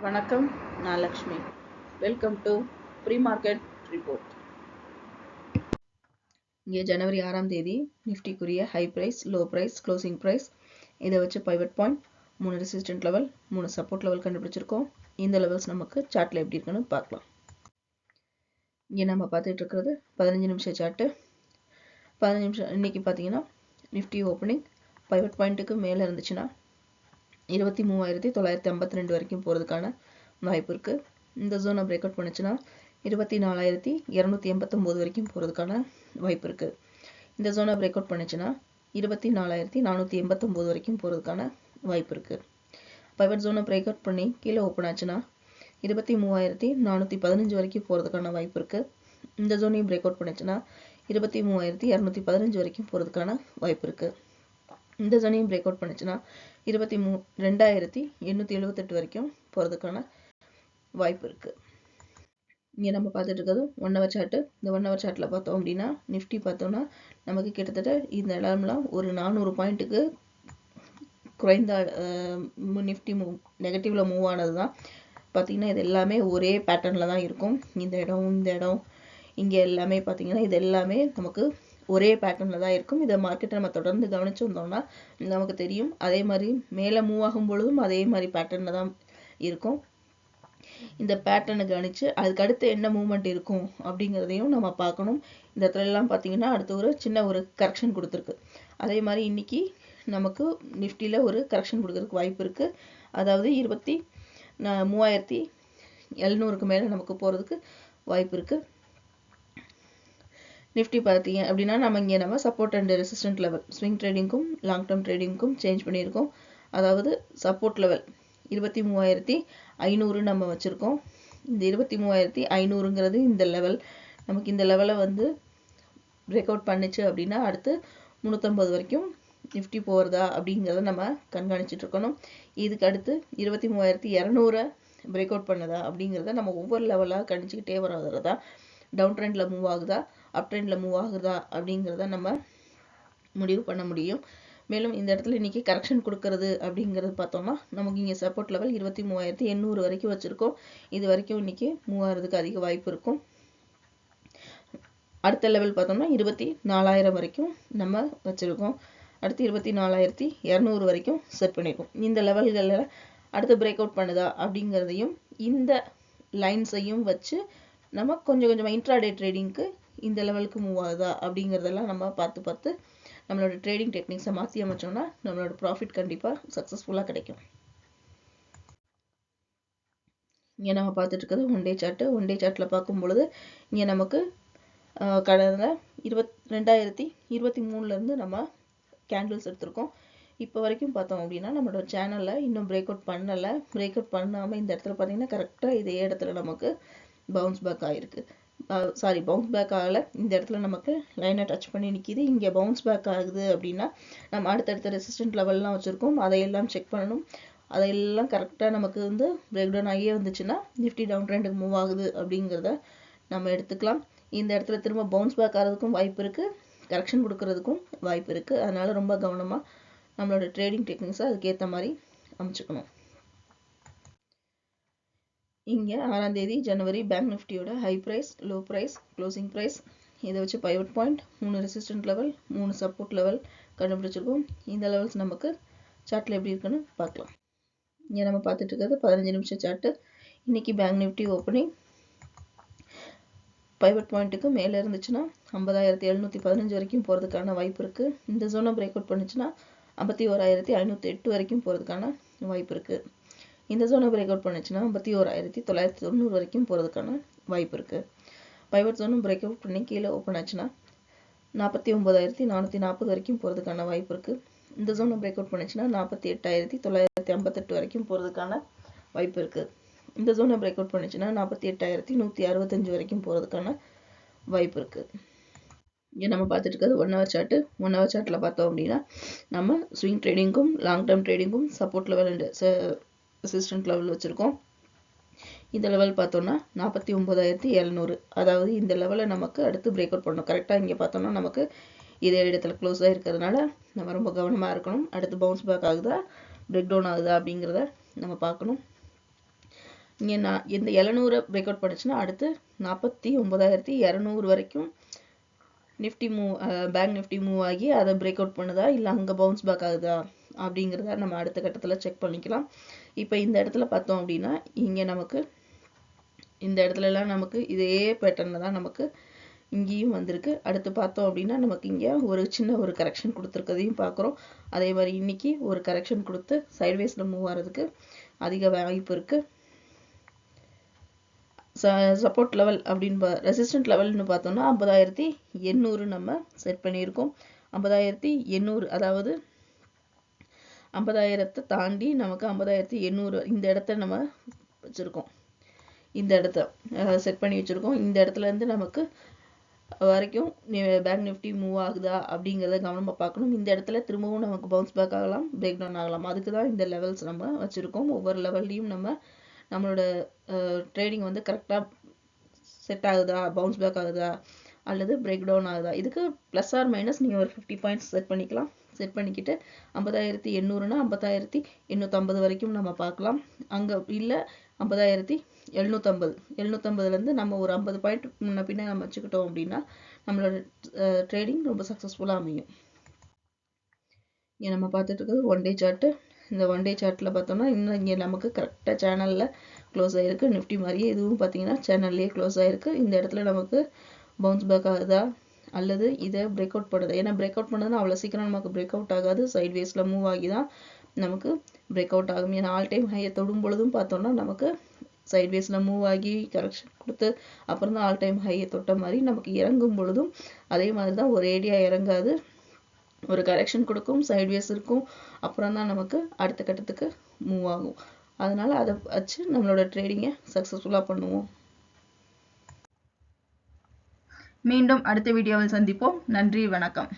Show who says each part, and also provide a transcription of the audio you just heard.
Speaker 1: வணக்கம், நான் Lakshmi. Welcome to pre market report. இங்கே ஜனவரி 6ஆம் தேதி நிஃப்டிக்குரிய high price, low price, closing price இதை வச்சு pivot point, 3 resistant level, 3 support level கண்டுபிடிச்சிருக்கோம். இந்த லெவல்ஸ் நமக்கு சார்ட்டில் எப்படி இருக்குன்னு பார்க்கலாம். இங்கே நம்ம பார்த்துட்டு இருக்கிறது 15 நிமிஷம் சார்ட்டு. 15 நிமிஷம் இன்னைக்கு பார்த்தீங்கன்னா நிஃப்டி ஓப்பனிங் பைவட் பாயிண்ட்டுக்கு மேலே இருந்துச்சுன்னா 23,952 வரைக்கும் போகிறதுக்கான வாய்ப்பு இருக்குது. இந்த ஜோனை பிரேக் அவுட் பண்ணுச்சுன்னா 24,289 வரைக்கும் போகிறதுக்கான வாய்ப்பு இருக்குது. இந்த ஜோனை பிரேக் அவுட் பண்ணுச்சுன்னா 24,489 வரைக்கும் போகிறதுக்கான வாய்ப்பு இருக்குது. பைவட் ஜோனை பிரேக் அவுட் பண்ணி கீழே ஓப்பன் ஆச்சுன்னா 23,415 வரைக்கும் போகிறதுக்கான வாய்ப்பு இருக்குது. இந்த ஜோனையும் பிரேக் அவுட் பண்ணுச்சுன்னா 23,215 வரைக்கும் போகிறதுக்கான வாய்ப்பு இருக்குது. இந்த ஜோனையும் பிரேக் அவுட் பண்ணுச்சுன்னா 22,878 வரைக்கும் போகிறதுக்கான வாய்ப்பு இருக்குது. இங்கே நம்ம பார்த்துட்டு இருக்கிறது 1 ஹவர் சார்ட்டு. இந்த 1 ஹவர் சார்ட்டில் பார்த்தோம் அப்படின்னா நிஃப்டி பார்த்தோம்னா நமக்கு கிட்டத்தட்ட இந்த இடம்லாம் ஒரு 400 பாயிண்ட்டுக்கு குறைந்த நிஃப்டி நெகட்டிவில் மூவ் ஆனது தான். பார்த்திங்கன்னா இது எல்லாமே ஒரே பேட்டர்னில் தான் இருக்கும். இந்த இடம் இங்கே எல்லாமே பார்த்திங்கன்னா இது எல்லாமே நமக்கு ஒரே பேட்டர்னில் தான் இருக்கும். இதை மார்க்கெட்டை நம்ம தொடர்ந்து கவனிச்சு வந்தோம்னா நமக்கு தெரியும். அதே மாதிரி மேலே மூவ் ஆகும் பொழுதும் அதே மாதிரி பேட்டர்னில் தான் இருக்கும். இந்த பேட்டர்னை கவனித்து அதுக்கு அடுத்து என்ன மூவ்மெண்ட் இருக்கும் அப்படிங்கிறதையும் நம்ம பார்க்கணும். இந்த இடத்துல எல்லாம் பார்த்தீங்கன்னா அடுத்து ஒரு சின்ன ஒரு கரெக்ஷன் கொடுத்துருக்கு. அதே மாதிரி இன்னைக்கு நமக்கு நிஃப்டியில் ஒரு கரெக்ஷன் கொடுக்கறதுக்கு வாய்ப்பு இருக்குது. அதாவது 23,700க்கு மேலே நமக்கு போகிறதுக்கு வாய்ப்பு இருக்குது. நிஃப்டி பார்த்தீங்க அப்படின்னா நம்ம support and resistant level swing ட்ரேடிங்க்கும் லாங் டேர்ம் ட்ரேடிங்க்கும் சேஞ்ச் பண்ணியிருக்கோம். அதாவது சப்போர்ட் லெவல் 23,500 நம்ம வச்சுருக்கோம். இந்த 23,500ங்கிறது இந்த லெவல். நமக்கு இந்த லெவலை வந்து பிரேக் அவுட் பண்ணிச்சு அப்படின்னா அடுத்து 350 வரைக்கும் நிஃப்டி போகிறதா அப்படிங்கிறத நம்ம கண்காணிச்சுட்டு இருக்கணும். இதுக்கு அடுத்து 23,200 பிரேக் அவுட் பண்ணுதா அப்படிங்கிறத நம்ம ஒவ்வொரு லெவலாக கணிச்சுக்கிட்டே வரதா, டவுன் ட்ரெண்டில் மூவ் ஆகுதா, அப் ட்ரெண்டில் மூவ் ஆகுதா அப்படிங்கிறத நம்ம முடிவு பண்ண முடியும். மேலும் இந்த இடத்துல இன்றைக்கி கரெக்ஷன் கொடுக்கறது அப்படிங்கிறது பார்த்தோம்னா நமக்கு இங்கே சப்போர்ட் லெவல் 23,800 வரைக்கும் வச்சுருக்கோம். இது வரைக்கும் இன்றைக்கி மூவ் ஆகிறதுக்கு அதிக வாய்ப்பு இருக்கும். அடுத்த லெவல் பார்த்தோம்னா 24,000 வரைக்கும் நம்ம வச்சுருக்கோம். அடுத்து 24,200 வரைக்கும் செட் பண்ணியிருக்கோம். இந்த லெவல்களில் அடுத்து பிரேக் அவுட் பண்ணுதா அப்படிங்கிறதையும் இந்த லைன்ஸையும் வச்சு நம்ம கொஞ்சம் கொஞ்சமாக இன்ட்ராடே ட்ரேடிங்க்கு இந்த லெவலுக்கு மூவ் ஆகுதா அப்படிங்கிறதெல்லாம் நம்ம பார்த்து நம்மளோட ட்ரேடிங் டெக்னிக்ஸை மாற்றி அமைச்சோம்னா நம்மளோட ப்ராஃபிட் கண்டிப்பாக சக்ஸஸ்ஃபுல்லாக கிடைக்கும். இங்கே நம்ம பார்த்துட்டு இருக்கிறது one day chart. One day சார்ட்டில் பார்க்கும் பொழுது இங்கே நமக்கு கடந்த 2023 நம்ம கேண்டில்ஸ் எடுத்திருக்கோம். இப்போ வரைக்கும் பார்த்தோம் அப்படின்னா நம்மளோட சேனலில் இன்னும் பிரேக் அவுட் பண்ணலை. பிரேக் அவுட் பண்ணாமல் இந்த இடத்துல பார்த்தீங்கன்னா கரெக்டாக இதே இடத்துல நமக்கு பவுன்ஸ் பேக் ஆகிருக்கு. பவுன்ஸ் பேக் ஆகலை. இந்த இடத்துல நமக்கு லைனை டச் பண்ணி நிற்கிது. இங்கே பவுன்ஸ் பேக் ஆகுது அப்படின்னா நம்ம அடுத்தடுத்த ரெசிஸ்டன்ட் லெவல்லாம் வச்சுருக்கோம். அதையெல்லாம் செக் பண்ணணும். அதையெல்லாம் கரெக்டாக நமக்கு வந்து பிரேக் டவுன் ஆகியே வந்துச்சுன்னா நிஃப்டி டவுன் ட்ரெண்டுக்கு மூவ் ஆகுது அப்படிங்கிறத நம்ம எடுத்துக்கலாம். இந்த இடத்துல திரும்ப பவுன்ஸ் பேக் ஆகிறதுக்கும் வாய்ப்பு இருக்குது, கரெக்ஷன் கொடுக்கறதுக்கும் வாய்ப்பு இருக்குது. அதனால் ரொம்ப கவனமாக நம்மளோட ட்ரேடிங் டெக்னிக்ஸை அதுக்கேற்ற மாதிரி அமைச்சுக்கணும். இங்கே 6ஆம் தேதி ஜனவரி பேங்க் நிஃப்டியோட high price, low price, closing price இதை வச்சு pivot point, 3 resistant level, 3 support level கண்டுபிடிச்சிருக்கோம். இந்த லெவல்ஸ் நமக்கு சார்ட்டில் எப்படி இருக்குன்னு பார்க்கலாம். இங்கே நம்ம பார்த்துட்டு இருக்கிறது 15 நிமிஷம் சார்ட்டு. இன்னைக்கு பேங்க் நிஃப்டி ஓப்பனிங் பைவட் பாயிண்ட்டுக்கு மேலே இருந்துச்சுன்னா 50,715 வரைக்கும் போகிறதுக்கான வாய்ப்பு இருக்குது. இந்த ஜோனை பிரேக் அவுட் பண்ணிச்சுன்னா 51,508 வரைக்கும் போகிறதுக்கான வாய்ப்பு இருக்குது. இந்த ஜோனை பிரேக் அவுட் பண்ணிச்சுன்னா 51,990 வரைக்கும் போகிறதுக்கான வாய்ப்பு இருக்குது. பைவட் ஜோனும் பிரேக் அவுட் பண்ணி கீழே ஓப்பன் ஆச்சுன்னா 49,440 வரைக்கும் போகிறதுக்கான வாய்ப்பு இருக்குது. இந்த ஜோனை பிரேக் அவுட் பண்ணிச்சுன்னா 48,958 வரைக்கும் போகிறதுக்கான வாய்ப்பு இருக்குது. இந்த ஜோனை பிரேக் அவுட் பண்ணிச்சுன்னா 48,165 வரைக்கும் போகிறதுக்கான வாய்ப்பு இருக்குது. இங்கே நம்ம பார்த்துட்டு இருக்கிறது 1 ஹவர் சார்ட்டு. 1 ஹவர் சார்ட்டில் பார்த்தோம் அப்படின்னா நம்ம ஸ்விங் ட்ரேடிங்க்கும் லாங் டேர்ம் ட்ரேடிங்க்கும் support level and resistant level வச்சுருக்கோம். இந்த லெவல் பார்த்தோம்னா 49,700. அதாவது இந்த லெவலை நமக்கு அடுத்து பிரேக் அவுட் பண்ணணும். கரெக்டாக இங்கே பார்த்தோம்னா நமக்கு இதே இடத்துல க்ளோஸாக இருக்கிறதுனால நம்ம ரொம்ப கவனமாக இருக்கணும். அடுத்து பவுன்ஸ் பேக் ஆகுதா, பிரேக் டவுன் ஆகுதா அப்படிங்கிறத நம்ம பார்க்கணும். இங்கே இந்த 700 பிரேக் அவுட் பண்ணுச்சுன்னா அடுத்து 49,200 வரைக்கும் நிஃப்டி பேங்க் நிஃப்டி மூவ் ஆகி அதை பிரேக் அவுட் பண்ணுதா இல்லை அங்கே பவுன்ஸ் பேக் ஆகுதா அப்படிங்கிறத நம்ம அடுத்த கட்டத்தில் செக் பண்ணிக்கலாம். இப்போ இந்த இடத்துல பார்த்தோம் அப்படின்னா இங்கே நமக்கு இந்த இடத்துலலாம் நமக்கு இதே பேட்டர்னில் தான் நமக்கு இங்கேயும் வந்திருக்கு. அடுத்து பார்த்தோம் அப்படின்னா நமக்கு இங்கே ஒரு சின்ன ஒரு கரெக்ஷன் கொடுத்துருக்கதையும் பார்க்குறோம். அதே மாதிரி இன்னைக்கு ஒரு கரெக்ஷன் கொடுத்து சைட்வேஸில் மூவ் ஆகிறதுக்கு அதிக வாய்ப்பு இருக்குது. சப்போர்ட் லெவல் அப்படின்னு ரெசிஸ்டன்ட் லெவல்னு பார்த்தோம்னா 50,800 நம்ம செட் பண்ணியிருக்கோம். 50,800 அதாவது 50,000 தாண்டி நமக்கு 50,800 இந்த இடத்த நம்ம வச்சுருக்கோம். இந்த இடத்த செட் பண்ணி வச்சுருக்கோம். இந்த இடத்துல இருந்து நமக்கு வரைக்கும் பேங்க் நிஃப்டி மூவ் ஆகுதா அப்படிங்கிறத கவனமாக பார்க்கணும். இந்த இடத்துல திரும்பவும் நமக்கு பவுன்ஸ் பேக் ஆகலாம், பிரேக் டவுன் ஆகலாம். அதுக்கு தான் இந்த லெவல்ஸ் நம்ம வச்சுருக்கோம். ஒவ்வொரு லெவல்லையும் நம்மளோட ட்ரேடிங் வந்து கரெக்டாக செட் ஆகுதா, பவுன்ஸ் பேக் ஆகுதா அல்லது பிரேக் டவுன் ஆகுதா. இதுக்கு ப்ளஸ் ஆர் மைனஸ் நீங்கள் ஒரு 50 பாயிண்ட்ஸ் செட் பண்ணிக்கலாம். செட் பண்ணிக்கிட்டு 50,800னா 50,850 வரைக்கும் நம்ம பார்க்கலாம். அங்கே இல்லை 50,750 750லேருந்து நம்ம ஒரு 50 பாயிண்ட் முன்ன பின்ன நம்ம வச்சுக்கிட்டோம் அப்படின்னா நம்மளோட ட்ரேடிங் ரொம்ப சக்ஸஸ்ஃபுல்லாக அமையும். இங்கே நம்ம பார்த்துட்டு இருக்கிறது ஒன் டே சார்ட்டு. இந்த ஒன் டே சார்ட்டில் பார்த்தோம்னா இன்னும் இங்கே நமக்கு கரெக்டாக சேனலில் க்ளோஸ் ஆகிருக்கு. நிஃப்டி மாதிரியே இதுவும் பார்த்தீங்கன்னா சேனல்லையே க்ளோஸ் ஆகிருக்கு. இந்த இடத்துல நமக்கு பவுன்ஸ் பேக் ஆகுதா அல்லது இதை பிரேக் அவுட் பண்ணுது. ஏன்னா பிரேக் அவுட் பண்ணதுன்னா அவ்வளோ சீக்கிரம் நமக்கு பிரேக் அவுட் ஆகாது. சைட்வேஸில் மூவ் ஆகி தான் நமக்கு பிரேக் அவுட் ஆகும். ஏன்னா ஆல் டைம் ஹையை தொடும் பொழுதும் பார்த்தோம்னா நமக்கு சைட்வேஸில் மூவ் ஆகி கரெக்ஷன் கொடுத்து அப்புறம் தான் ஆல் டைம் ஹையை தொட்ட மாதிரி நமக்கு இறங்கும் பொழுதும் அதே மாதிரி தான் ஒரு ஏடியாக இறங்காது. ஒரு கரெக்ஷன் கொடுக்கும், சைட்வேஸ் இருக்கும், அப்புறம் தான் நமக்கு அடுத்த கட்டத்துக்கு மூவ் ஆகும். அதனால அதை வச்சு நம்மளோட ட்ரேடிங்கை சக்ஸஸ்ஃபுல்லாக பண்ணுவோம். மீண்டும் அடுத்த வீடியோவில் சந்திப்போம். நன்றி, வணக்கம்.